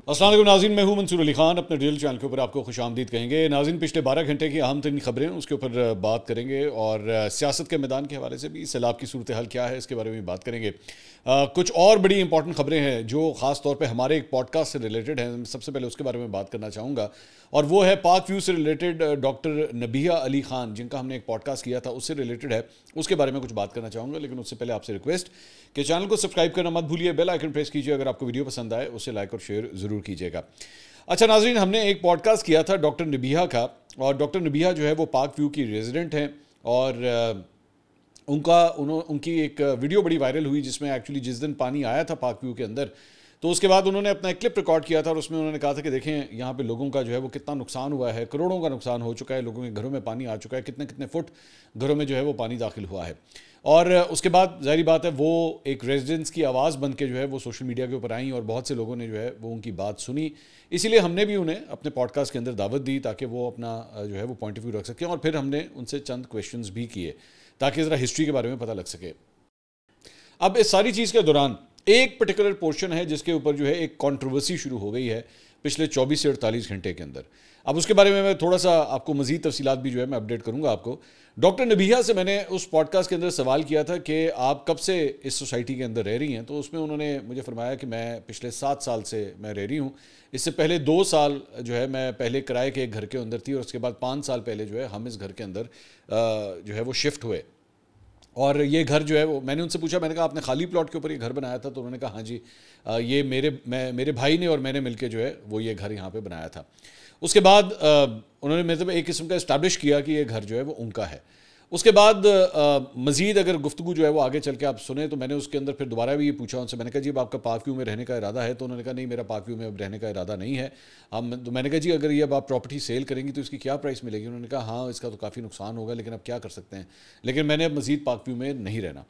السلام علیکم ناظرین، میں ہوں منصور علی خان. اپنے ڈیل چینل کے اوپر آپ کو خوش آمدید کہیں گے. ناظرین، پچھلے 12 گھنٹے کی اہم ترین خبریں اس کے اوپر بات کریں گے اور سیاست کے میدان کے حوالے سے بھی سیلاب کی صورتحال کیا ہے اس کے بارے میں بات کریں گے. کچھ اور بڑی امپورٹنٹ خبریں ہیں جو خاص طور پہ ہمارے ایک پوڈ کاسٹ سے ریلیٹڈ ہیں. سب سے پہلے اس کے بارے میں بات کرنا چاہوں گا اور وہ ہے پاک ویو سے ریلیٹڈ ڈاکٹر نبیہ علی خان، جن کا ہم نے ایک پوڈ کاسٹ کیا تھا، اس سے ریلیٹڈ ہے. اس کے بارے میں کچھ بات کرنا چاہوں گا، لیکن اس سے پہلے آپ سے ریکویسٹ کہ چینل کو سبسکرائب کرنا مت بھولیے، بیل آئیکن پریس کیجیے. اگر آپ کو ویڈیو پسند آئے اسے لائک اور شیئر ضرور کیجیے گا. اچھا ناظرین، ہم نے ایک پوڈ کاسٹ کیا تھا ڈاکٹر نبیہ کا، اور ڈاکٹر نبیہ جو ہے وہ پاک ویو کی ریزیڈنٹ ہیں اور ان کی ایک ویڈیو بڑی وائرل ہوئی جس میں ایکچولی جس دن پانی آیا تھا پاک ویو کے اندر، تو اس کے بعد انہوں نے اپنا ایک کلپ ریکارڈ کیا تھا اور اس میں انہوں نے کہا تھا کہ دیکھیں یہاں پہ لوگوں کا جو ہے وہ کتنا نقصان ہوا ہے، کروڑوں کا نقصان ہو چکا ہے، لوگوں کے گھروں میں پانی آ چکا ہے، کتنے فٹ گھروں میں جو ہے وہ پانی داخل ہوا ہے. اور اس کے بعد ظاہری بات ہے وہ ایک ریزیڈنس کی آواز بن کے جو ہے وہ سوشل میڈیا کے اوپر آئیں اور بہت سے لوگوں نے جو ہے وہ ان کی بات سنی. اسی لیے ہم نے بھی انہیں اپنے پوڈ کاسٹ کے اندر دعوت دی تاکہ وہ اپنا جو ہے وہ پوائنٹ آف ویو رکھ سکیں، اور پھر ہم نے ان سے چند کویشچنز بھی کیے تاکہ ذرا ہسٹری کے بارے میں پتہ لگ سکے. اب اس ساری چیز کے دوران ایک پرٹیکولر پورشن ہے جس کے اوپر جو ہے ایک کنٹروورسی شروع ہو گئی ہے پچھلے 24 سے 48 گھنٹے کے اندر. اب اس کے بارے میں تھوڑا سا آپ کو مزید تفصیلات بھی جو ہے میں اپڈیٹ کروں گا آپ کو. ڈاکٹر نبیہ سے میں نے اس پوڈ کاسٹ کے اندر سوال کیا تھا کہ آپ کب سے اس سوسائٹی کے اندر رہ رہی ہیں، تو اس میں انہوں نے مجھے فرمایا کہ میں پچھلے 7 سال سے میں رہ رہی ہوں. اس سے پہلے 2 سال جو ہے میں پہلے کرائے کے ایک گھر کے اندر تھی، اور اس کے بعد 5 سال پہلے جو ہے ہم اس گھر کے اندر جو ہے وہ شفٹ ہوئے. اور یہ گھر جو ہے وہ میں نے ان سے پوچھا، میں نے کہا آپ نے خالی پلاٹ کے اوپر یہ گھر بنایا تھا؟ تو انہوں نے کہا ہاں جی، یہ میرے بھائی نے اور میں نے مل کے جو ہے وہ یہ گھر یہاں پہ بنایا تھا. اس کے بعد انہوں نے مطلب ایک قسم کا اسٹیبلش کیا کہ یہ گھر جو ہے وہ ان کا ہے. اس کے بعد مزید اگر گفتگو جو ہے وہ آگے چل کے آپ سنیں تو میں نے اس کے اندر پھر دوبارہ بھی یہ پوچھا ان سے، میں نے کہا جی اب آپ کا پاک ویو میں رہنے کا ارادہ ہے؟ تو انہوں نے کہا نہیں، میرا پاک ویو میں اب رہنے کا ارادہ نہیں ہے. تو میں نے کہا جی اگر یہ اب آپ پراپرٹی سیل کریں گی تو اس کی کیا پرائس ملے گی؟ انہوں نے کہا ہاں اس کا تو کافی نقصان ہوگا، لیکن اب کیا کر سکتے ہیں، لیکن میں نے اب مزید پاک ویو میں نہیں رہنا.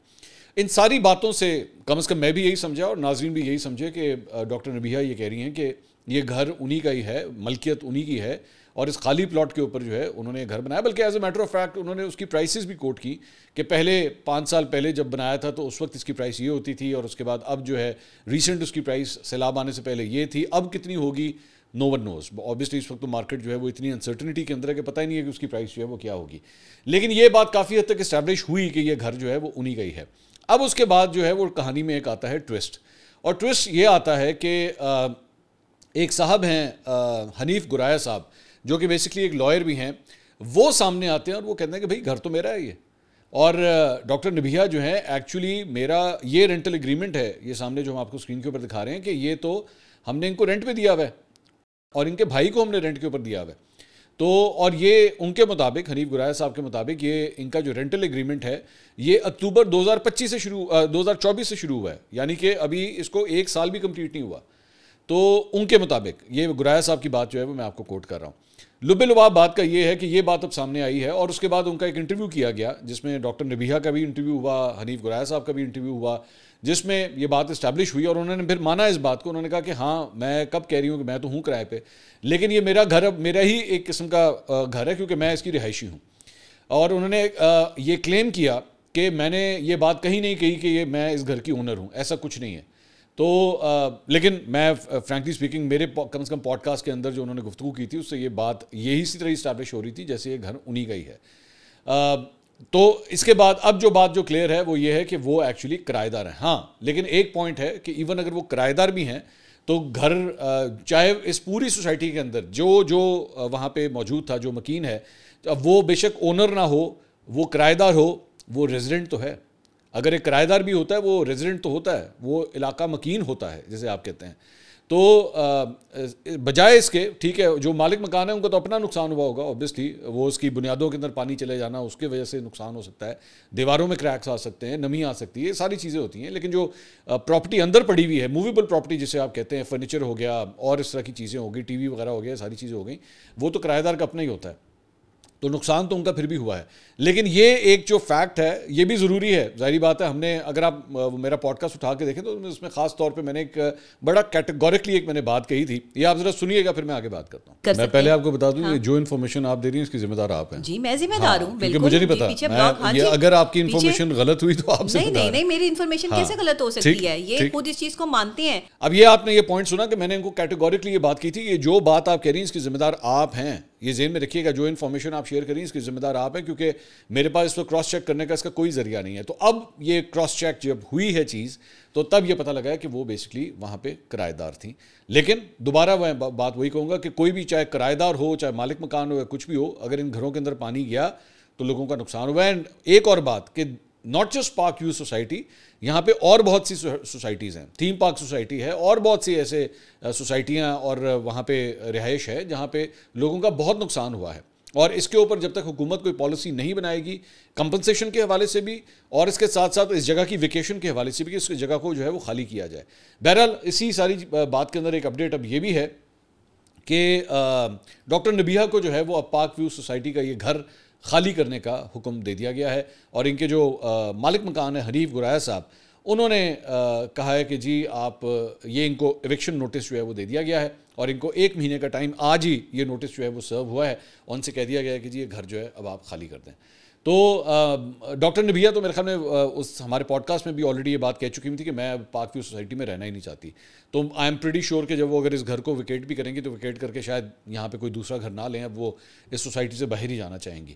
ان ساری باتوں سے کم از کم میں بھی یہی سمجھا اور ناظرین بھی یہی سمجھے کہ ڈاکٹر نبیہ یہ کہہ رہی ہیں کہ یہ گھر انہی کا ہی ہے، ملکیت انہی کی ہے، اور اس خالی پلاٹ کے اوپر جو ہے انہوں نے گھر بنایا. بلکہ as a matter of fact انہوں نے اس کی پرائسز بھی کوٹ کی کہ پہلے 5 سال پہلے جب بنایا تھا تو اس وقت اس کی پرائس یہ ہوتی تھی، اور اس کے بعد اب جو ہے ریسنٹ اس کی پرائس سیلاب آنے سے پہلے یہ تھی، اب کتنی ہوگی نو ون نوز. آبویسلی اس وقت تو مارکیٹ جو ہے وہ اتنی انسرٹنٹی کے اندر ہے کہ پتہ ہی نہیں ہے کہ اس کی پرائس جو ہے وہ کیا ہوگی. لیکن یہ بات کافی حد تک اسٹیبلش ہوئی کہ یہ گھر جو ہے وہ انہی کا ہی ہے. اب اس کے بعد جو ہے وہ کہانی میں ایک آتا ہے ٹوسٹ، اور ٹوسٹ یہ آتا ہے کہ ایک صاحب ہیں حنیف گرایہ صاحب، جو کہ بیسکلی ایک لائر بھی ہیں، وہ سامنے آتے ہیں اور وہ کہتے ہیں کہ بھائی گھر تو میرا ہے یہ، اور ڈاکٹر نبیہ جو ہے ایکچولی میرا یہ رینٹل ایگریمنٹ ہے، یہ سامنے جو ہم آپ کو اسکرین کے اوپر دکھا رہے ہیں کہ یہ تو ہم نے ان کو رینٹ پہ دیا ہوا ہے اور ان کے بھائی کو ہم نے رینٹ کے اوپر دیا ہوا ہے. تو اور یہ ان کے مطابق، حنیف گرایہ صاحب کے مطابق، یہ ان کا جو رینٹل ایگریمنٹ ہے یہ اکتوبر 2024 سے شروع ہوا ہے، یعنی کہ ابھی اس کو 1 سال بھی کمپلیٹ نہیں ہوا. تو ان کے مطابق یہ گرایہ صاحب کی بات جو ہے وہ میں آپ کو کوٹ کر رہا ہوں. لب لباب بات کا یہ ہے کہ یہ بات اب سامنے آئی ہے، اور اس کے بعد ان کا ایک انٹرویو کیا گیا جس میں ڈاکٹر نبیہ کا بھی انٹرویو ہوا، حنیف گرایہ صاحب کا بھی انٹرویو ہوا، جس میں یہ بات اسٹیبلش ہوئی، اور انہوں نے پھر مانا اس بات کو. انہوں نے کہا کہ ہاں میں کب کہہ رہی ہوں کہ میں تو ہوں کرائے پہ، لیکن یہ میرا گھر اب میرا ہی ایک قسم کا گھر ہے کیونکہ میں اس کی رہائشی ہوں. اور انہوں نے یہ کلیم کیا کہ میں نے یہ بات کہیں نہیں کہی کہ یہ میں اس گھر کی اونر ہوں، ایسا کچھ نہیں ہے. تو لیکن میں فرینکلی اسپیکنگ میرے کم از کم پوڈ کاسٹ کے اندر جو انہوں نے گفتگو کی تھی اس سے یہ بات یہی اسی طرح اسٹیبلش ہو رہی تھی جیسے یہ گھر انہی کا ہی ہے. تو اس کے بعد اب جو بات جو کلیئر ہے وہ یہ ہے کہ وہ ایکچولی کرایہ دار ہیں. ہاں لیکن ایک پوائنٹ ہے کہ ایون اگر وہ کرایہ دار بھی ہیں تو گھر چاہے اس پوری سوسائٹی کے اندر جو وہاں پہ موجود تھا، جو مکین ہے، وہ بے شک اونر نہ ہو، وہ کرایہ دار ہو، وہ ریزیڈنٹ تو ہے. اگر ایک کرایہ دار بھی ہوتا ہے وہ ریزیڈنٹ تو ہوتا ہے، وہ علاقہ مکین ہوتا ہے جیسے آپ کہتے ہیں. تو بجائے اس کے، ٹھیک ہے جو مالک مکان ہے ان کو تو اپنا نقصان ہوا ہوگا اوبیسلی، وہ اس کی بنیادوں کے اندر پانی چلے جانا اس کی وجہ سے نقصان ہو سکتا ہے، دیواروں میں کریکس آ سکتے ہیں، نمی آ سکتی ہے، یہ ساری چیزیں ہوتی ہیں. لیکن جو پراپرٹی اندر پڑی ہوئی ہے، موویبل پراپرٹی جسے آپ کہتے ہیں، فرنیچر ہو گیا اور اس طرح کی چیزیں ہو گئی، ٹی وی وغیرہ ہو گیا، ساری چیزیں ہو گئیں، وہ تو کرایہ دار کا اپنا ہی ہوتا ہے. تو نقصان تو ان کا پھر بھی ہوا ہے. لیکن یہ ایک جو فیکٹ ہے یہ بھی ضروری ہے, ظاہری بات ہے. ہم نے اگر آپ میرا پوڈ کاسٹ اٹھا کے دیکھیں تو اس میں خاص طور پہ میں نے ایک بڑا کیٹیگورکلی ایک میں نے بات کہی تھی, یہ آپ ذرا سنیے گا پھر میں آگے بات کرتا ہوں. میں پہلے آپ کو بتا دوں یہ جو انفارمیشن آپ دے رہی ہیں اس کی ذمہ دار آپ ہیں. جی میں ذمہ دار ہوں, کیونکہ مجھے نہیں پتا یہ اگر آپ کی انفارمیشن غلط ہوئی تو آپ سے نہیں میری انفارمیشن کیسے غلط ہو سکتی ہے, یہ خود اس چیز کو مانتے ہیں. اب یہ آپ نے یہ پوائنٹ سنا کہ میں نے ان کو کیٹیگورکلی یہ بات کی تھی, یہ جو بات آپ کہہ رہی ہیں اس کی ذمہ دار آپ ہیں. یہ ذہن میں رکھیے گا, جو انفارمیشن آپ شیئر کریں اس کی ذمہ دار آپ ہیں, کیونکہ میرے پاس اس پر کراس چیک کرنے کا اس کا کوئی ذریعہ نہیں ہے. تو اب یہ کراس چیک جب ہوئی ہے چیز تو تب یہ پتہ لگا ہے کہ وہ بیسکلی وہاں پہ کرایہ دار تھیں. لیکن دوبارہ میں بات وہی کہوں گا کہ کوئی بھی چاہے کرایہ دار ہو چاہے مالک مکان ہو یا کچھ بھی ہو, اگر ان گھروں کے اندر پانی گیا تو لوگوں کا نقصان ہوا ہے. اینڈ ایک اور بات کہ ناٹ جسٹ پاک ویو سوسائٹی, یہاں پہ اور بہت سی سوسائٹیز ہیں, تھیم پارک سوسائٹی ہے اور بہت سی ایسے سوسائٹیاں اور وہاں پہ رہائش ہے جہاں پہ لوگوں کا بہت نقصان ہوا ہے. اور اس کے اوپر جب تک حکومت کوئی پالیسی نہیں بنائے گی کمپنسیشن کے حوالے سے بھی اور اس کے ساتھ ساتھ اس جگہ کی ویکیشن کے حوالے سے بھی کہ اس جگہ کو جو ہے وہ خالی کیا جائے. بہرحال اسی ساری بات کے اندر ایک اپڈیٹ اب یہ بھی ہے کہ ڈاکٹر نبیہہ کو جو ہے وہ اب پاک ویو سوسائٹی کا یہ گھر خالی کرنے کا حکم دے دیا گیا ہے. اور ان کے جو مالک مکان ہیں حنیف گرایہ صاحب, انہوں نے کہا ہے کہ جی آپ یہ ان کو ایوکشن نوٹس جو ہے وہ دے دیا گیا ہے اور ان کو 1 مہینے کا ٹائم, آج ہی یہ نوٹس جو ہے وہ سرو ہوا ہے اور ان سے کہہ دیا گیا ہے کہ جی یہ گھر جو ہے اب آپ خالی کر دیں. تو ڈاکٹر نبیہہ تو میرے خیال میں اس ہمارے پوڈ کاسٹ میں بھی آلریڈی یہ بات کہہ چکی تھی کہ میں پاک ویو سوسائٹی میں رہنا ہی نہیں چاہتی. تو آئی ایم پریٹی شیور کہ جب وہ اگر اس گھر کو ویکیٹ بھی کریں گی تو ویکیٹ کر کے شاید یہاں پہ کوئی دوسرا گھر نہ لیں, اب وہ اس سوسائٹی سے باہر ہی جانا چاہیں گی.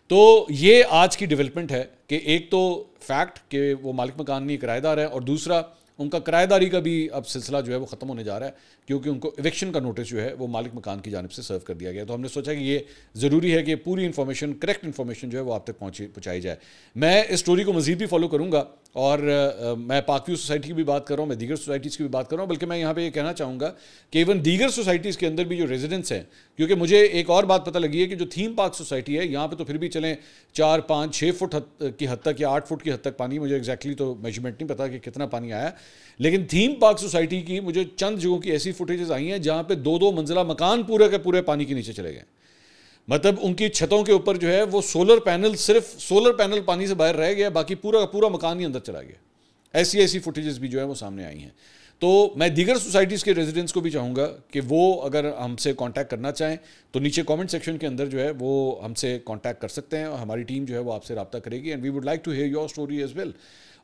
تو یہ آج کی ڈیولپمنٹ ہے کہ ایک تو فیکٹ کہ وہ مالک مکان نہیں کرایہ دار ہے, اور دوسرا ان کا کرایہ داری کا بھی اب سلسلہ جو ہے وہ ختم ہونے جا رہا ہے کیونکہ ان کو ایوکشن کا نوٹس جو ہے وہ مالک مکان کی جانب سے سرو کر دیا گیا. تو ہم نے سوچا کہ یہ ضروری ہے کہ پوری انفارمیشن, کریکٹ انفارمیشن جو ہے وہ آپ تک پہنچائی جائے. میں اس اسٹوری کو مزید بھی فالو کروں گا اور میں پاک ویو سوسائٹی کی بھی بات کر رہا ہوں, میں دیگر سوسائٹیز کی بھی بات کر رہا ہوں, بلکہ میں یہاں پہ یہ کہنا چاہوں گا کہ ایون دیگر سوسائٹیز کے اندر بھی جو ریزیڈنٹس ہیں, کیونکہ مجھے ایک اور بات پتہ لگی ہے کہ جو تھیم پارک سوسائٹی ہے یہاں پہ تو پھر بھی چلیں 4, 5, 6 فٹ کی حد تک یا 8 فٹ کی حد تک پانی, مجھے ایگزیکٹلی تو میجرمنٹ نہیں پتا کہ کتنا پانی آیا, لیکن تھیم پارک سوسائٹی کی مجھے چند جگہوں کی ایسی فوٹیجز آئی ہیں جہاں پہ 2 منزلہ مکان پورے کے پورے پانی کے نیچے چلے گئے. مطلب ان کی چھتوں کے اوپر جو ہے وہ سولر پینل, صرف سولر پینل پانی سے باہر رہ گیا, باقی پورا کا پورا مکان ہی اندر چلا گیا. ایسی فوٹیجز بھی جو ہے وہ سامنے آئی ہیں. تو میں دیگر سوسائٹیز کے ریزیڈنٹس کو بھی چاہوں گا کہ وہ اگر ہم سے کانٹیکٹ کرنا چاہیں تو نیچے کامنٹ سیکشن کے اندر جو ہے وہ ہم سے کانٹیکٹ کر سکتے ہیں اور ہماری ٹیم جو ہے وہ آپ سے رابطہ کرے گی. And we would like to hear your story as well.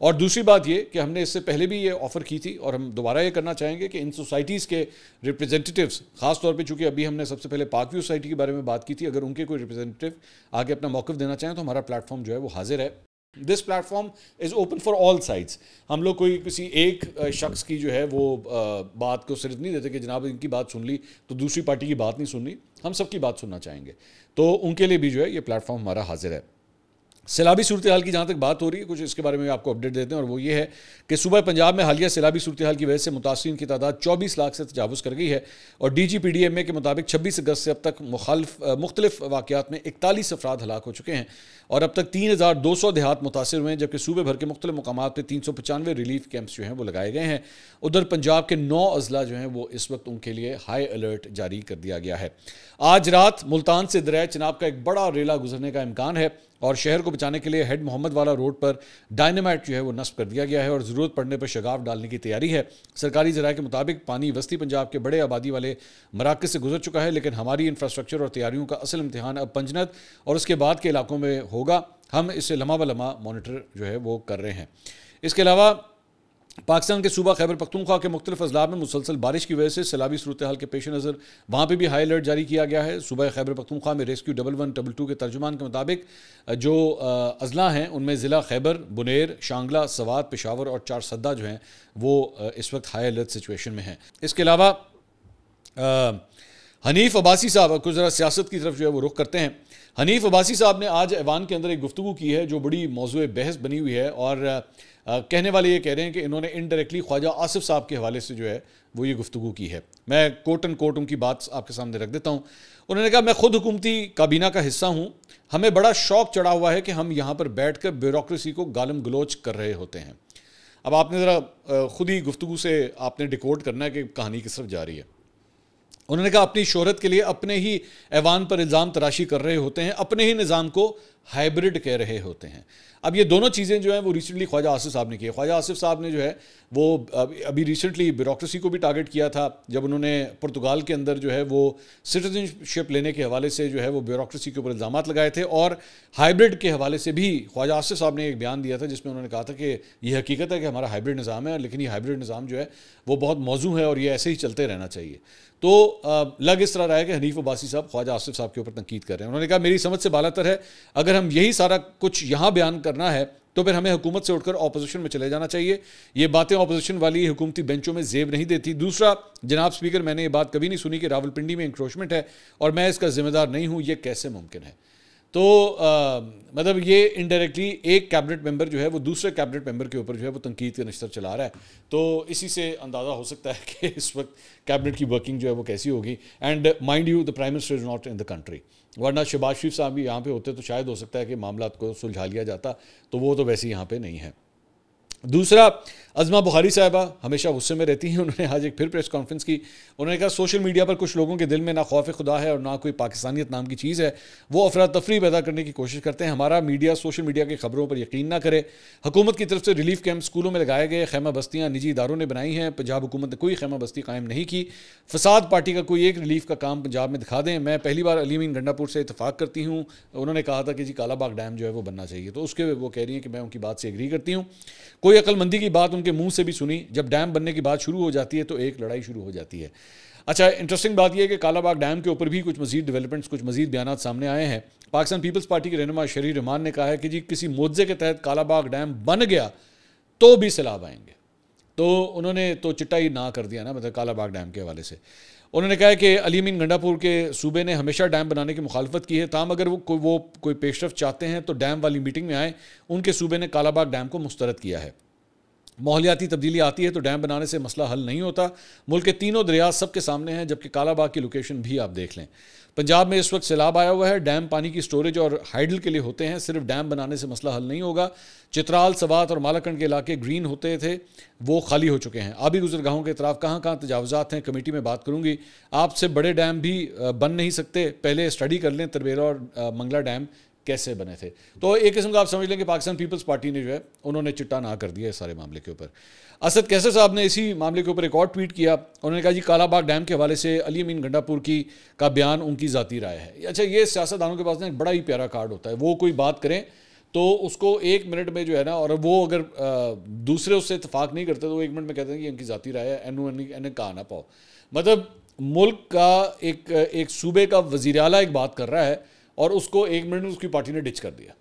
اور دوسری بات یہ کہ ہم نے اس سے پہلے بھی یہ آفر کی تھی اور ہم دوبارہ یہ کرنا چاہیں گے کہ ان سوسائٹیز کے ریپرزینٹیوز, خاص طور پہ چونکہ ابھی ہم نے سب سے پہلے پاک ویو سوسائٹی کے بارے میں بات کی تھی, اگر ان کے کوئی ریپرزینٹیو آگے اپنا موقف دینا چاہیں تو ہمارا پلیٹ فارم جو ہے وہ حاضر ہے. This platform is open for all sides. ہم لوگ کوئی کسی ایک شخص کی جو ہے وہ بات کو صرف نہیں دیتے کہ جناب ان کی بات سن لی تو دوسری پارٹی کی بات نہیں سننی, ہم سب کی بات سننا چاہیں گے. تو ان کے لیے بھی جو ہے یہ پلیٹ فارم ہمارا حاضر ہے. سیلابی صورتحال کی جہاں تک بات ہو رہی ہے, کچھ اس کے بارے میں آپ کو اپڈیٹ دیتے ہیں, اور وہ یہ ہے کہ صوبہ پنجاب میں حالیہ سیلابی صورتحال کی وجہ سے متاثرین کی تعداد 24 لاکھ سے تجاوز کر گئی ہے. اور D G P D M A کے مطابق 26 اگست سے اب تک مختلف واقعات میں 41 افراد ہلاک ہو چکے ہیں اور اب تک 3200 دیہات متاثر ہوئے ہیں, جبکہ صوبے بھر کے مختلف مقامات پہ 395 ریلیف کیمپس جو ہیں وہ لگائے گئے ہیں. ادھر پنجاب کے 9 اضلاع جو ہیں وہ اس وقت ان کے لیے ہائی الرٹ جاری کر دیا گیا ہے. آج رات ملتان سے دریا چناب کا ایک بڑا ریلا گزرنے کا امکان ہے اور شہر کو بچانے کے لیے ہیڈ محمد والا روڈ پر ڈائنامائٹ جو ہے وہ نصب کر دیا گیا ہے اور ضرورت پڑنے پر شگاف ڈالنے کی تیاری ہے. سرکاری ذرائع کے مطابق پانی وسطی پنجاب کے بڑے آبادی والے مراکز سے گزر چکا ہے, لیکن ہماری انفراسٹرکچر اور تیاریوں کا اصل امتحان اب پنجنت اور اس کے بعد کے علاقوں میں ہوگا. ہم اسے لمحہ بہ لمحہ مانیٹر جو ہے وہ کر رہے ہیں. اس کے علاوہ پاکستان کے صوبہ خیبر پختونخوا کے مختلف اضلاع میں مسلسل بارش کی وجہ سے سیلابی صورتحال کے پیش نظر وہاں پہ بھی ہائی الرٹ جاری کیا گیا ہے. صوبہ خیبر پختونخوا میں ریسکیو 1122 کے ترجمان کے مطابق جو اضلاع ہیں ان میں ضلع خیبر, بنیر, شانگلہ, سوات, پشاور اور چارسدہ جو ہیں وہ اس وقت ہائی الرٹ سچویشن میں ہیں. اس کے علاوہ حنیف عباسی صاحب کو ذرا سیاست کی طرف جو ہے وہ رخ کرتے ہیں. حنیف عباسی صاحب نے آج ایوان کے اندر ایک گفتگو کی ہے جو بڑی موضوع بحث بنی ہوئی ہے, اور کہنے والے یہ کہہ رہے ہیں کہ انہوں نے انڈائریکٹلی خواجہ آصف صاحب کے حوالے سے جو ہے وہ یہ گفتگو کی ہے. میں کوٹ اینڈ کوٹ ان کی بات آپ کے سامنے رکھ دیتا ہوں. انہوں نے کہا میں خود حکومتی کابینہ کا حصہ ہوں, ہمیں بڑا شوق چڑھا ہوا ہے کہ ہم یہاں پر بیٹھ کر بیوروکریسی کو گالم گلوچ کر رہے ہوتے ہیں. اب آپ نے ذرا خود ہی گفتگو سے آپ نے ڈیکوڈ کرنا ہے کہ کہانی کس طرف جا رہی ہے. انہوں نے کہا اپنی شہرت کے لیے اپنے ہی ایوان پر الزام تراشی کر رہے ہوتے ہیں, اپنے ہی نظام کو ہائبرڈ کہہ رہے ہوتے ہیں. اب یہ دونوں چیزیں جو ہیں وہ ریسنٹلی خواجہ آصف صاحب نے کی ہے. خواجہ آصف صاحب نے جو ہے وہ ابھی ریسنٹلی بیوروکریسی کو بھی ٹارگٹ کیا تھا جب انہوں نے پرتگال کے اندر جو ہے وہ سٹیزن شپ لینے کے حوالے سے جو ہے وہ بیوروکریسی کے اوپر الزامات لگائے تھے, اور ہائبرڈ کے حوالے سے بھی خواجہ آصف صاحب نے ایک بیان دیا تھا جس میں انہوں نے کہا تھا کہ یہ حقیقت ہے کہ ہمارا ہائبرڈ نظام ہے, لیکن یہ ہائبرڈ نظام جو ہے وہ بہت موزوں ہے اور یہ ایسے ہی چلتے رہنا چاہیے. تو لگ اس طرح رہا ہے کہ حنیف عباسی صاحب خواجہ آصف صاحب کے اوپر تنقید کر رہے ہیں. انہوں نے کہا میری سمجھ سے بالا تر ہے, اگر ہم یہی سارا کچھ یہاں بیان کرنا ہے تو پھر ہمیں حکومت سے اٹھ کر اپوزیشن میں چلے جانا چاہیے. یہ باتیں اپوزیشن والی حکومتی بینچوں میں زیب نہیں دیتی. دوسرا, جناب اسپیکر, میں نے یہ بات کبھی نہیں سنی کہ راولپنڈی میں انکروچمنٹ ہے اور میں اس کا ذمہ دار نہیں ہوں. یہ کیسے ممکن ہے؟ تو مطلب یہ انڈائریکٹلی ایک کیبنٹ ممبر جو ہے وہ دوسرے کیبنٹ ممبر کے اوپر جو ہے وہ تنقید کا نشتر چلا رہا ہے. تو اسی سے اندازہ ہو سکتا ہے کہ اس وقت کیبنٹ کی ورکنگ جو ہے وہ کیسی ہوگی. And mind you, the prime minister is not in the country, ورنہ شہباز شریف صاحب بھی یہاں پہ ہوتے تو شاید ہو سکتا ہے کہ معاملات کو سلجھا لیا جاتا, تو وہ تو ویسے یہاں پہ نہیں ہے. دوسرا, عظمہ بخاری صاحبہ ہمیشہ غصے میں رہتی ہیں. انہوں نے آج ایک پھر پریس کانفرنس کی. انہوں نے کہا سوشل میڈیا پر کچھ لوگوں کے دل میں نہ خوف خدا ہے اور نہ کوئی پاکستانیت نام کی چیز ہے. وہ افراتفری پیدا کرنے کی کوشش کرتے ہیں. ہمارا میڈیا سوشل میڈیا کی خبروں پر یقین نہ کرے. حکومت کی طرف سے ریلیف کیمپ اسکولوں میں لگائے گئے, خیمہ بستیاں نجی اداروں نے بنائی ہیں. پنجاب حکومت نے کوئی خیمہ بستی قائم نہیں کی. فساد پارٹی کا کوئی ایک ریلیف کا کام پنجاب میں دکھا دیں. میں پہلی بار علی امین گنڈا پور سے اتفاق کرتی ہوں. انہوں نے کہا تھا کہ جی کالا باغ ڈیم جو ہے وہ بننا چاہیے, تو اس کے وہ کہہ رہی ہیں کہ میں ان کی بات سے ایگری کرتی ہوں. کوئی عقل مندی کی بات ان کے منہ سے بھی سنی. جب ڈیم بننے کی بات شروع ہو جاتی ہے تو ایک لڑائی شروع ہو جاتی ہے. اچھا, انٹرسٹنگ بات یہ ہے کہ کالا باغ ڈیم کے اوپر بھی کچھ مزید ڈیولپمنٹس, کچھ مزید بیانات سامنے آئے ہیں. پاکستان پیپلز پارٹی کے رہنما شہری رحمان نے کہا ہے کہ جی کسی معجزے کے تحت کالا باغ ڈیم بن گیا تو بھی سیلاب آئیں گے. تو انہوں نے تو چٹا ہی نہ کر دیا نا, مطلب کالا باغ ڈیم کے حوالے سے. انہوں نے کہا کہ علی امین گنڈا پور کے صوبے نے ہمیشہ ڈیم بنانے کی مخالفت کی ہے, تاہم اگر وہ کوئی پیش رفت چاہتے ہیں تو ڈیم والی میٹنگ میں آئیں. ان کے صوبے نے کالا باغ ڈیم کو مسترد کیا ہے. ماحولیاتی تبدیلی آتی ہے تو ڈیم بنانے سے مسئلہ حل نہیں ہوتا. ملک کے تینوں دریا سب کے سامنے ہیں, جبکہ کالا باغ کی لوکیشن بھی آپ دیکھ لیں. پنجاب میں اس وقت سیلاب آیا ہوا ہے. ڈیم پانی کی سٹوریج اور ہائیڈل کے لیے ہوتے ہیں, صرف ڈیم بنانے سے مسئلہ حل نہیں ہوگا. چترال, سوات اور مالاکنڈ کے علاقے گرین ہوتے تھے, وہ خالی ہو چکے ہیں. آبی گزرگاہوں کے اطراف کہاں کہاں تجاوزات ہیں, کمیٹی میں بات کروں گی. آپ سے بڑے ڈیم بھی بن نہیں سکتے, پہلے اسٹڈی کر لیں تربیلا اور منگلا ڈیم کیسے بنے تھے. تو ایک قسم کا آپ سمجھ لیں کہ پاکستان پیپلز پارٹی نے جو ہے انہوں نے چٹا نہ کر دیا اس سارے معاملے کے اوپر. اسد کیسر صاحب نے اسی معاملے کے اوپر ایک اور ٹویٹ کیا. انہوں نے کہا جی کالا باغ ڈیم کے حوالے سے علی امین گنڈا پور کا بیان ان کی ذاتی رائے ہے. اچھا, یہ سیاستدانوں کے پاس نا ایک بڑا ہی پیارا کارڈ ہوتا ہے. وہ کوئی بات کریں تو اس کو ایک منٹ میں جو ہے نا, اور وہ اگر دوسرے اس سے اتفاق نہیں کرتے تو وہ ایک منٹ میں کہتے ہیں کہ ان کی ذاتی رائے ہے, انہیں کہا نہ پاؤ. مطلب ملک کا ایک صوبے کا وزیر اعلیٰ ایک بات کر رہا ہے اور اس کو ایک منٹ میں اس کی پارٹی نے ڈچ کر دیا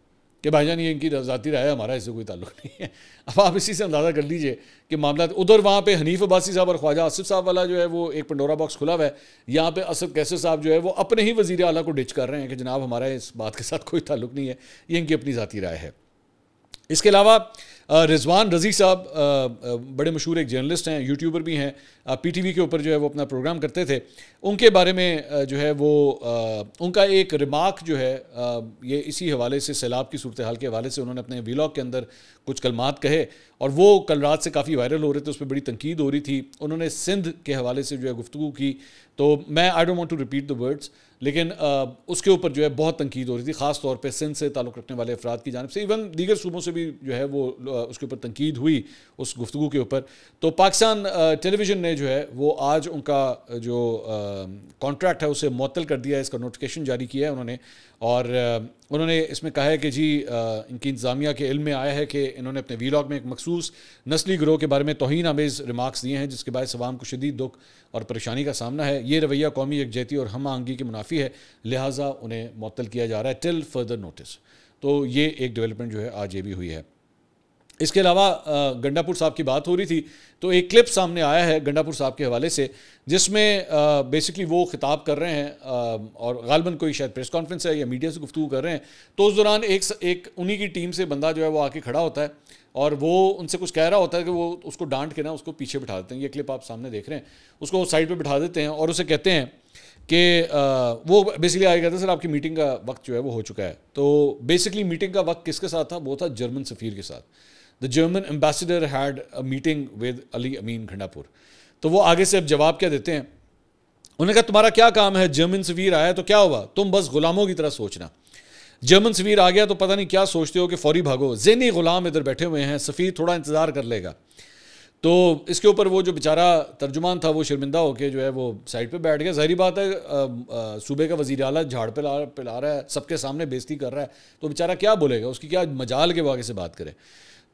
کہ بھائی جان یہ ان کی ذاتی رائے ہے, ہمارا اس سے کوئی تعلق نہیں ہے. اب آپ اسی سے اندازہ کر لیجئے کہ معاملات ادھر وہاں پہ حنیف عباسی صاحب اور خواجہ آصف صاحب والا جو ہے وہ ایک پنڈورا باکس کھلا ہوا ہے. یہاں پہ اسد کیسر صاحب جو ہے وہ اپنے ہی وزیر اعلیٰ کو ڈچ کر رہے ہیں کہ جناب ہمارا اس بات کے ساتھ کوئی تعلق نہیں ہے, یہ ان کی اپنی ذاتی رائے ہے. اس کے علاوہ رضوان رضی صاحب بڑے مشہور ایک جرنلسٹ ہیں, یوٹیوبر بھی ہیں, پی ٹی وی کے اوپر جو ہے وہ اپنا پروگرام کرتے تھے. ان کے بارے میں جو ہے وہ ان کا ایک ریمارک جو ہے یہ اسی حوالے سے سیلاب کی صورتحال کے حوالے سے انہوں نے اپنے ویلاگ کے اندر کچھ کلمات کہے اور وہ کل رات سے کافی وائرل ہو رہے تھے, اس پہ بڑی تنقید ہو رہی تھی. انہوں نے سندھ کے حوالے سے جو ہے گفتگو کی, تو میں I don't want to repeat the words, لیکن اس کے اوپر جو ہے بہت تنقید ہو رہی تھی, خاص طور پہ سندھ سے تعلق رکھنے والے افراد کی جانب سے. ایون دیگر صوبوں سے بھی جو ہے وہ اس کے اوپر تنقید ہوئی اس گفتگو کے اوپر. تو پاکستان ٹیلی ویژن نے جو ہے وہ آج ان کا جو کانٹریکٹ ہے اسے معطل کر دیا ہے, اس کا نوٹیفیکیشن جاری کیا ہے انہوں نے, اور انہوں نے اس میں کہا ہے کہ جی ان کی انتظامیہ کے علم میں آیا ہے کہ انہوں نے اپنے ویلاگ میں ایک مخصوص نسلی گروہ کے بارے میں توہین آمیز ریمارکس دیے ہیں جس کے باعث عوام کو شدید دکھ اور پریشانی کا سامنا ہے. یہ رویہ قومی یکجہتی اور ہم آہنگی کے منافی ہے, لہٰذا انہیں معطل کیا جا رہا ہے ٹل فردر نوٹس. تو یہ ایک ڈیولپمنٹ جو ہے آج یہ بھی ہوئی ہے. اس کے علاوہ گنڈا پور صاحب کی بات ہو رہی تھی تو ایک کلپ سامنے آیا ہے گنڈا پور صاحب کے حوالے سے جس میں بیسکلی وہ خطاب کر رہے ہیں اور غالباً کوئی شاید پریس کانفرنس ہے یا میڈیا سے گفتگو کر رہے ہیں. تو اس دوران ایک انہی کی ٹیم سے بندہ جو ہے وہ آ کے کھڑا ہوتا ہے اور وہ ان سے کچھ کہہ رہا ہوتا ہے کہ وہ اس کو ڈانٹ کے نا اس کو پیچھے بٹھا دیتے ہیں. یہ کلپ آپ سامنے دیکھ رہے ہیں, اس کو سائڈ پہ بٹھا دیتے ہیں اور اسے کہتے ہیں کہ وہ بیسکلی آگے کہتے ہیں سر آپ کی میٹنگ کا وقت جو ہے وہ ہو چکا ہے. تو بیسکلی میٹنگ کا وقت کس کے ساتھ تھا؟ وہ تھا جرمن سفیر کے ساتھ. The German ambassador had a meeting with علی امین گھنڈا پور. تو وہ آگے سے اب جواب کیا دیتے ہیں, انہوں نے کہا تمہارا کیا کام ہے, جرمن سفیر آیا تو کیا ہوا, تم بس غلاموں کی طرح سوچنا. جرمن سفیر آ گیا تو پتہ نہیں کیا سوچتے ہو کہ فوری بھاگو, ذہنی غلام ادھر بیٹھے ہوئے ہیں, سفیر تھوڑا انتظار کر لے گا. تو اس کے اوپر وہ جو بیچارہ ترجمان تھا وہ شرمندہ ہو کے جو ہے وہ سائڈ پہ بیٹھ گیا. ظاہری بات ہے صوبے کا وزیر اعلیٰ جھاڑ پلا رہا ہے, سب کے سامنے بےزتی کر رہا ہے, تو بیچارہ کیا بولے گا, اس کی کیا مجال کے وہ آگے سے بات کرے.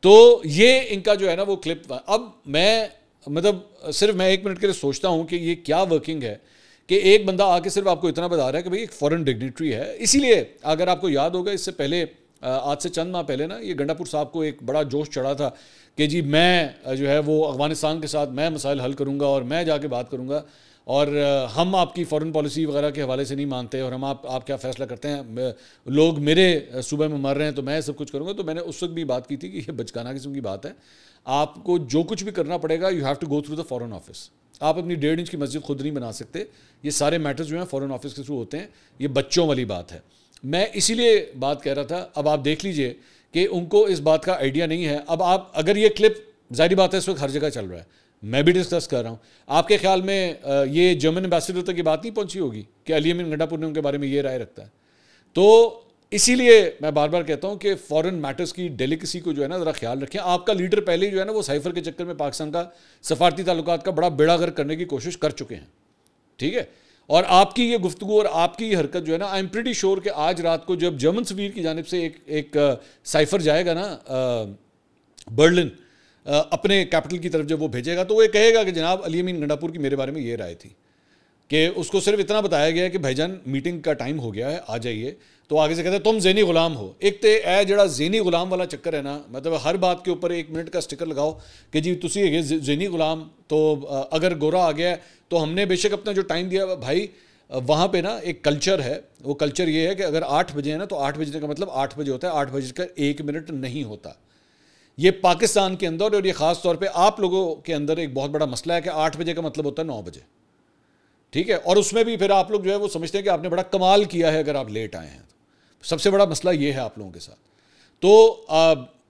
تو یہ ان کا جو ہے نا وہ کلپ. اب میں مطلب صرف میں 1 منٹ کے لیے سوچتا ہوں کہ یہ کیا ورکنگ ہے کہ ایک بندہ آ کے صرف آپ کو اتنا بتا رہا ہے کہ بھئی ایک فورن ڈگنیٹری ہے. اسی لیے اگر آپ کو یاد ہوگا اس سے پہلے آج سے چند ماہ پہلے نا یہ گنڈا پور صاحب کو ایک بڑا جوش چڑھا تھا کہ جی میں جو ہے وہ افغانستان کے ساتھ میں مسائل حل کروں گا اور میں جا کے بات کروں گا, اور ہم آپ کی فورن پالیسی وغیرہ کے حوالے سے نہیں مانتے, اور ہم آپ کیا فیصلہ کرتے ہیں, لوگ میرے صوبے میں مر رہے ہیں تو میں سب کچھ کروں گا. تو میں نے اس وقت بھی بات کی تھی کہ یہ بچکانہ قسم کی بات ہے, آپ کو جو کچھ بھی کرنا پڑے گا you have to go through the foreign office. آپ اپنی 1.5 انچ کی مسجد خود نہیں بنا سکتے, یہ سارے میٹرز جو ہیں فورن آفس کے تھرو ہوتے ہیں. یہ بچوں والی بات ہے. میں اسی لیے بات کہہ رہا تھا. اب آپ دیکھ لیجئے کہ ان کو اس بات کا آئیڈیا نہیں ہے. اب آپ اگر یہ کلپ ظاہری بات ہے اس وقت ہر جگہ چل رہا ہے, میں بھی ڈسکس کر رہا ہوں, آپ کے خیال میں یہ جرمن ایمبیسیڈر تک یہ بات نہیں پہنچی ہوگی کہ علی امین گنڈا پور نے ان کے بارے میں یہ رائے رکھتا ہے. تو اسی لیے میں بار بار کہتا ہوں کہ فورن میٹرز کی ڈیلیکسی کو جو ہے نا ذرا خیال رکھیں. آپ کا لیڈر پہلے ہی جو ہے نا وہ سائفر کے چکر میں پاکستان کا سفارتی تعلقات کا بڑا بیڑا غرق کرنے کی کوشش کر چکے ہیں, ٹھیک ہے. اور آپ کی یہ گفتگو اور آپ کی یہ حرکت جو ہے نا آئی ایم پریٹی شیور کہ آج رات کو جب جرمن سفیر کی جانب سے ایک سائفر جائے گا نا برلن اپنے کیپٹل کی طرف جب وہ بھیجے گا تو وہ یہ کہے گا کہ جناب علی امین گنڈا پور کی میرے بارے میں یہ رائے تھی, کہ اس کو صرف اتنا بتایا گیا کہ بھائی جان میٹنگ کا ٹائم ہو گیا ہے آ جائیے. تو آگے سے کہتے ہیں تم ذہنی غلام ہو. ایک تو اے جڑا ذہنی غلام والا چکر ہے نا, مطلب ہر بات کے اوپر 1 منٹ کا سٹکر لگاؤ کہ جی تسی ہے ذہنی غلام, تو اگر گورا آ گیا ہے تو ہم نے بے شک اپنا جو ٹائم دیا بھائی وہاں پہ نا ایک کلچر ہے. وہ کلچر یہ ہے کہ اگر 8 بجے ہے نا تو 8 بجے کا مطلب 8 بجے ہوتا ہے, 8 بجے کا 1 منٹ نہیں ہوتا. یہ پاکستان کے اندر اور یہ خاص طور پہ آپ لوگوں کے اندر ایک بہت بڑا مسئلہ ہے کہ 8 بجے کا مطلب ہوتا ہے 9 بجے, ٹھیک ہے. اور اس میں بھی پھر آپ لوگ جو ہے وہ سمجھتے ہیں کہ آپ نے بڑا کمال کیا ہے اگر آپ لیٹ آئے ہیں. سب سے بڑا مسئلہ یہ ہے آپ لوگوں کے ساتھ. تو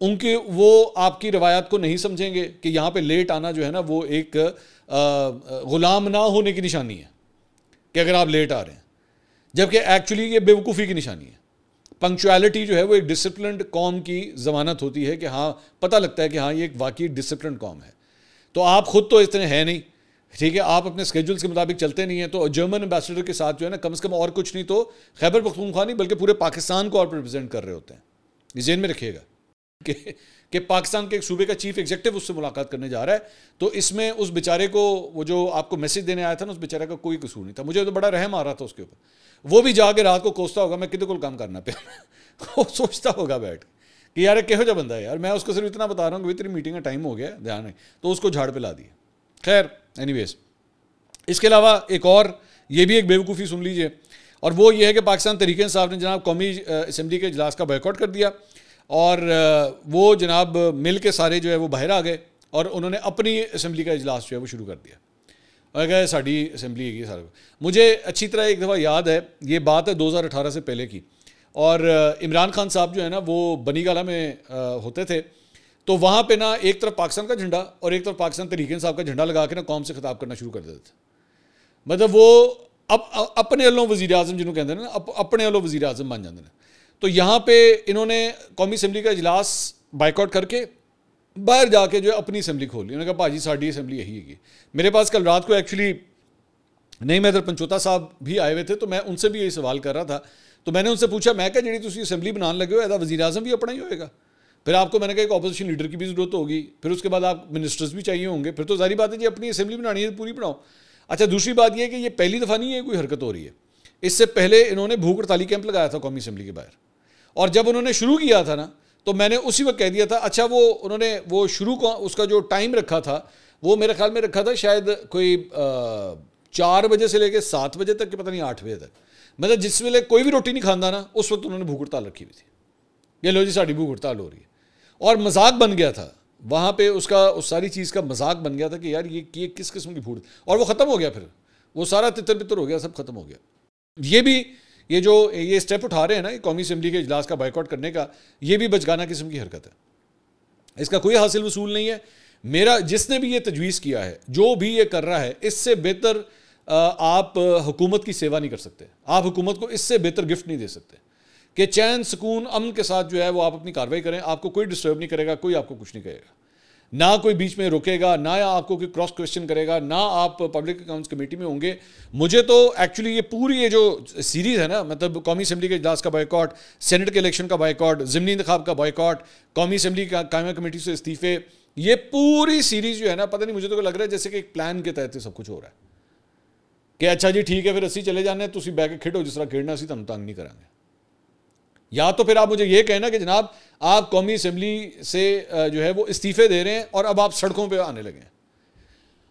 ان کے وہ آپ کی روایات کو نہیں سمجھیں گے کہ یہاں پہ لیٹ آنا جو ہے نا وہ ایک غلام نہ ہونے کی نشانی ہے کہ اگر آپ لیٹ آ رہے ہیں, جبکہ ایکچولی یہ بیوقوفی کی نشانی ہے. پنکچویلٹی جو ہے وہ ایک ڈسپلنڈ قوم کی ضمانت ہوتی ہے کہ ہاں پتہ لگتا ہے کہ ہاں یہ ایک واقعی ڈسپلنڈ قوم ہے. تو آپ خود تو اتنے ہیں نہیں, ٹھیک ہے, آپ اپنے اسکیجولس کے مطابق چلتے نہیں ہیں. تو جرمن ایمبیسیڈر کے ساتھ جو ہے نا کم سے کم اور کچھ نہیں تو خیبر پختونخوا نہیں بلکہ پورے پاکستان کو آپ ریپرزینٹ کر رہے ہوتے ہیں. یہ ذہن میں رکھیے گا کہ پاکستان کے ایک صوبے کا چیف ایگزیکٹو اس سے ملاقات کرنے جا رہا ہے. تو اس میں اس بیچارے کو وہ جو آپ کو میسج دینے آیا تھا نا اس بیچارے کا کوئی قصور نہیں تھا. مجھے تو بڑا رحم آ رہا تھا اس کے اوپر. وہ بھی جا کے رات کو کوستا ہوگا میں کدے کو کام کرنا پہ وہ سوچتا ہوگا بیٹھ کہ یار کہو جا بندہ ہے یار, میں اس کو صرف اتنا بتا رہا ہوں کہ تیری میٹنگ کا ٹائم ہو گیا دھیان نہیں, تو اس کو جھاڑ پہ لا دیا. خیر اینی ویز, اس کے علاوہ ایک اور یہ بھی ایک بیوقوفی سن لیجئے, اور وہ یہ ہے کہ پاکستان تحریک انصاف نے جناب قومی اسمبلی کے اجلاس کا بائیکاٹ کر دیا, اور وہ جناب مل کے سارے جو ہے وہ باہر آ گئے اور انہوں نے اپنی اسمبلی کا اجلاس جو ہے وہ شروع کر دیا. اور کہا ساڑی اسمبلی ہے سارا. مجھے اچھی طرح ایک دفعہ یاد ہے, یہ بات ہے 2018 سے پہلے کی, اور عمران خان صاحب جو ہے نا وہ بنی گالہ میں ہوتے تھے. تو وہاں پہ نا ایک طرف پاکستان کا جھنڈا اور ایک طرف پاکستان تحریک انصاف کا جھنڈا لگا کے نا قوم سے خطاب کرنا شروع کر دیتے تھے. مطلب وہ اب اپنے والوں وزیر اعظم جنہوں کہتے ہیں نا اپنے والوں وزیر اعظم بن جاتے ہیں. تو یہاں پہ انہوں نے قومی اسمبلی کا اجلاس بائیکاٹ کر کے باہر جا کے جو ہے اپنی اسمبلی کھول لی. انہوں نے کہا بھاجی ساڑی اسمبلی یہی ہے. میرے پاس کل رات کو ایکچولی نہیں میں ادھر پنچوتا صاحب بھی آئے ہوئے تھے, تو میں ان سے بھی یہی سوال کر رہا تھا. تو میں نے ان سے پوچھا, میں کہا جی تسی اسمبلی بنانے لگے ہو ایسا وزیر اعظم بھی اپنا ہی ہوئے گا, پھر آپ کو میں نے کہا ایک اپوزیشن لیڈر کی بھی ضرورت ہوگی, پھر اس کے بعد آپ منسٹرز بھی چاہیے ہوں گے, پھر تو ظاہری بات ہے جی اپنی اسمبلی بنانی ہے پوری بناؤ. اچھا دوسری بات یہ ہے کہ یہ پہلی دفعہ نہیں ہے کوئی حرکت ہو رہی ہے. اس سے پہلے انہوں نے بھوک ہڑتالی کیمپ لگایا تھا قومی اسمبلی کے باہر, اور جب انہوں نے شروع کیا تھا نا تو میں نے اسی وقت کہہ دیا تھا. اچھا وہ انہوں نے وہ شروع کا اس کا جو ٹائم رکھا تھا وہ میرے خیال میں رکھا تھا شاید کوئی 4 بجے سے لے کے 7 بجے تک کہ پتہ نہیں 8 بجے تک, مطلب جس ویلے کوئی بھی روٹی نہیں کھانا نا اس وقت انہوں نے بھوک ہڑتال رکھی ہوئی تھی. یہ لو جی ساڑی بھوک ہڑتال ہو رہی ہے, اور مذاق بن گیا تھا وہاں پہ اس ساری چیز کا مذاق بن گیا تھا کہ یار یہ کس قسم کی بھوک, اور وہ ختم ہو گیا. پھر وہ سارا تتر بتر ہو گیا, سب ختم ہو گیا. یہ جو اسٹیپ اٹھا رہے ہیں نا قومی اسمبلی کے اجلاس کا بائیکاٹ کرنے کا, یہ بھی بچگانہ قسم کی حرکت ہے. اس کا کوئی حاصل وصول نہیں ہے. میرا جس نے بھی یہ تجویز کیا ہے, جو بھی یہ کر رہا ہے, اس سے بہتر آپ حکومت کی سیوا نہیں کر سکتے. آپ حکومت کو اس سے بہتر گفٹ نہیں دے سکتے کہ چین سکون امن کے ساتھ جو ہے وہ آپ اپنی کاروائی کریں, آپ کو کوئی ڈسٹرب نہیں کرے گا, کوئی آپ کو کچھ نہیں کہے گا, نہ کوئی بیچ میں روکے گا, نہ آپ کو کوئی کراس کوشچن کرے گا, نہ آپ پبلک اکاؤنٹس کمیٹی میں ہوں گے. مجھے تو ایکچولی یہ پوری یہ جو سیریز ہے نا, مطلب قومی اسمبلی کے اجلاس کا بائیکاٹ, سینٹ کے الیکشن کا بائیکاٹ, ضمنی انتخاب کا بائیکاٹ, قومی اسمبلی کا قائمہ کمیٹی سے استعفے, یہ پوری سیریز جو ہے نا, پتہ نہیں مجھے تو لگ رہا ہے جیسے کہ ایک پلان کے تحت سب کچھ ہو رہا ہے کہ اچھا جی ٹھیک ہے پھر اسی چلے جانے, تسی بہ کے کھڑو جس طرح کھیڑنا اسی تم تنگ نہیں کریں گے. یا تو پھر آپ مجھے یہ کہنا کہ جناب آپ قومی اسمبلی سے جو ہے وہ استعفے دے رہے ہیں اور اب آپ سڑکوں پہ آنے لگے ہیں.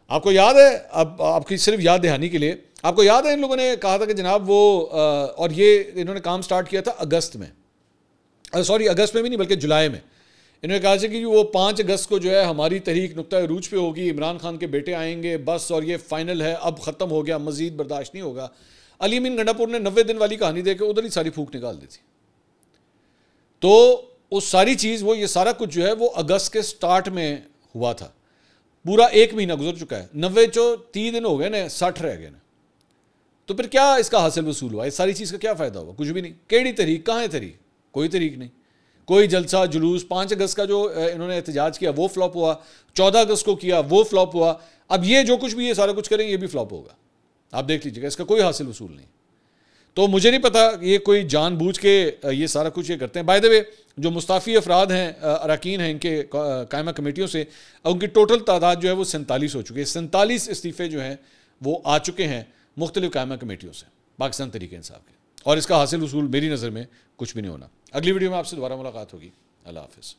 آپ کو یاد ہے, اب آپ کی صرف یاد دہانی کے لیے, آپ کو یاد ہے ان لوگوں نے کہا تھا کہ جناب وہ اور یہ انہوں نے کام سٹارٹ کیا تھا اگست میں, اگست میں بھی نہیں بلکہ جولائی میں. انہوں نے کہا تھا کہ وہ 5 اگست کو جو ہے ہماری تحریک نقطہ عروج پہ ہوگی, عمران خان کے بیٹے آئیں گے بس, اور یہ فائنل ہے, اب ختم ہو گیا, مزید برداشت نہیں ہوگا. علی امین گنڈا پور نے 90 دن والی کہانی دے کے ادھر ہی ساری پھونک نکال دی تھی. تو اس ساری چیز وہ یہ سارا کچھ جو ہے وہ اگست کے سٹارٹ میں ہوا تھا. پورا 1 مہینہ گزر چکا ہے, 90 جو 30 دن ہو گئے نا, 60 رہ گئے نا. تو پھر کیا اس کا حاصل وصول ہوا, اس ساری چیز کا کیا فائدہ ہوا؟ کچھ بھی نہیں. کیڑی تحریک, کہاں ہے تحریک؟ کوئی تحریک نہیں, کوئی جلسہ جلوس. 5 اگست کا جو انہوں نے احتجاج کیا وہ فلاپ ہوا, 14 اگست کو کیا وہ فلاپ ہوا, اب یہ جو کچھ بھی یہ سارا کچھ کریں یہ بھی فلاپ ہوگا. آپ دیکھ لیجیے گا, اس کا کوئی حاصل وصول نہیں. تو مجھے نہیں پتا یہ کوئی جان بوجھ کے یہ سارا کچھ یہ کرتے ہیں. بائی دا وے جو مستعفی افراد ہیں, اراکین ہیں ان کے قائمہ کمیٹیوں سے, ان کی ٹوٹل تعداد جو ہے وہ 47 ہو چکی ہے. 47 استعفے جو ہیں وہ آ چکے ہیں مختلف قائمہ کمیٹیوں سے پاکستان تحریک انصاف کے, اور اس کا حاصل وصول میری نظر میں کچھ بھی نہیں ہونا. اگلی ویڈیو میں آپ سے دوبارہ ملاقات ہوگی. اللہ حافظ.